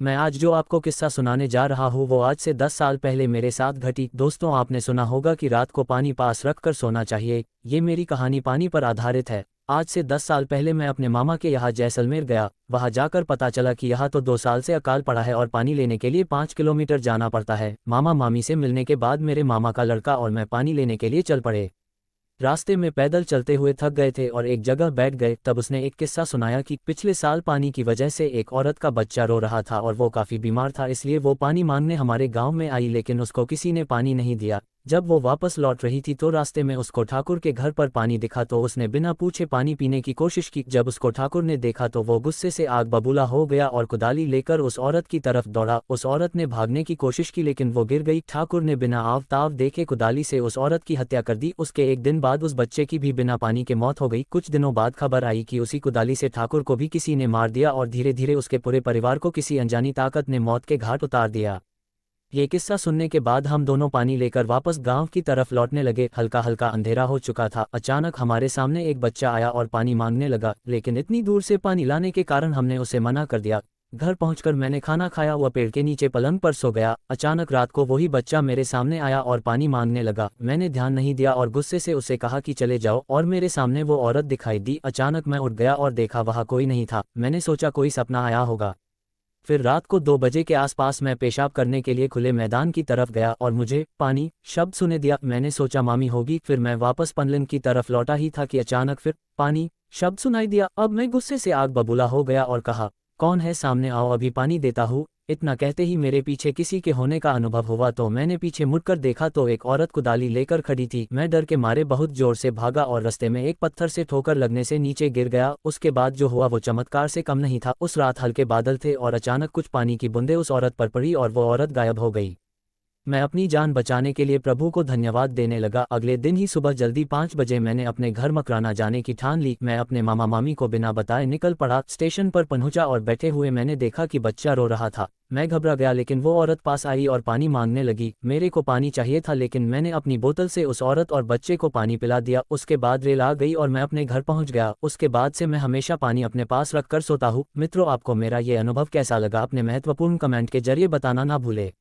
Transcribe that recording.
मैं आज जो आपको किस्सा सुनाने जा रहा हूँ वो आज से 10 साल पहले मेरे साथ घटी। दोस्तों, आपने सुना होगा कि रात को पानी पास रख कर सोना चाहिए। ये मेरी कहानी पानी पर आधारित है। आज से 10 साल पहले मैं अपने मामा के यहाँ जैसलमेर गया। वहाँ जाकर पता चला कि यहाँ तो 2 साल से अकाल पड़ा है और पानी लेने के लिए 5 किलोमीटर जाना पड़ता है। मामा मामी से मिलने के बाद मेरे मामा का लड़का और मैं पानी लेने के लिए चल पड़े। रास्ते में पैदल चलते हुए थक गए थे और एक जगह बैठ गए। तब उसने एक किस्सा सुनाया कि पिछले साल पानी की वजह से एक औरत का बच्चा रो रहा था और वो काफ़ी बीमार था, इसलिए वो पानी मांगने हमारे गांव में आई, लेकिन उसको किसी ने पानी नहीं दिया। जब वो वापस लौट रही थी तो रास्ते में उसको ठाकुर के घर पर पानी दिखा तो उसने बिना पूछे पानी पीने की कोशिश की। जब उसको ठाकुर ने देखा तो वो गुस्से से आग बबूला हो गया और कुदाली लेकर उस औरत की तरफ दौड़ा। उस औरत ने भागने की कोशिश की लेकिन वो गिर गई। ठाकुर ने बिना आव ताव देखे कुदाली से उस औरत की हत्या कर दी। उसके एक दिन बाद उस बच्चे की भी बिना पानी के मौत हो गई। कुछ दिनों बाद खबर आई कि उसी कुदाली से ठाकुर को भी किसी ने मार दिया और धीरे धीरे उसके पूरे परिवार को किसी अनजानी ताकत ने मौत के घाट उतार दिया। ये किस्सा सुनने के बाद हम दोनों पानी लेकर वापस गांव की तरफ लौटने लगे। हल्का हल्का अंधेरा हो चुका था। अचानक हमारे सामने एक बच्चा आया और पानी मांगने लगा, लेकिन इतनी दूर से पानी लाने के कारण हमने उसे मना कर दिया। घर पहुंचकर मैंने खाना खाया, वह पेड़ के नीचे पलंग पर सो गया। अचानक रात को वही बच्चा मेरे सामने आया और पानी मांगने लगा। मैंने ध्यान नहीं दिया और गुस्से से उसे कहा कि चले जाओ, और मेरे सामने वो औरत दिखाई दी। अचानक मैं उठ गया और देखा वहाँ कोई नहीं था। मैंने सोचा कोई सपना आया होगा। फिर रात को 2 बजे के आसपास मैं पेशाब करने के लिए खुले मैदान की तरफ गया और मुझे पानी शब्द सुने दिया। मैंने सोचा मामी होगी। फिर मैं वापस पनलिन की तरफ लौटा ही था कि अचानक फिर पानी शब्द सुनाई दिया। अब मैं गुस्से से आग बबूला हो गया और कहा, कौन है सामने, आओ अभी पानी देता हूँ। इतना कहते ही मेरे पीछे किसी के होने का अनुभव हुआ तो मैंने पीछे मुड़कर देखा तो एक औरत कुदाली लेकर खड़ी थी। मैं डर के मारे बहुत जोर से भागा और रास्ते में एक पत्थर से ठोकर लगने से नीचे गिर गया। उसके बाद जो हुआ वो चमत्कार से कम नहीं था। उस रात हल्के बादल थे और अचानक कुछ पानी की बूंदें उस औरत पर पड़ी और वो औरत गायब हो गई। मैं अपनी जान बचाने के लिए प्रभु को धन्यवाद देने लगा। अगले दिन ही सुबह जल्दी 5 बजे मैंने अपने घर मकराना जाने की ठान ली। मैं अपने मामा मामी को बिना बताए निकल पड़ा। स्टेशन पर पहुंचा और बैठे हुए मैंने देखा कि बच्चा रो रहा था। मैं घबरा गया लेकिन वो औरत पास आई और पानी मांगने लगी। मेरे को पानी चाहिए था लेकिन मैंने अपनी बोतल से उस औरत और बच्चे को पानी पिला दिया। उसके बाद रेल आ गई और मैं अपने घर पहुंच गया। उसके बाद से मैं हमेशा पानी अपने पास रख कर सोता हूँ। मित्रों, आपको मेरा ये अनुभव कैसा लगा? अपने महत्वपूर्ण कमेंट के जरिए बताना ना भूले।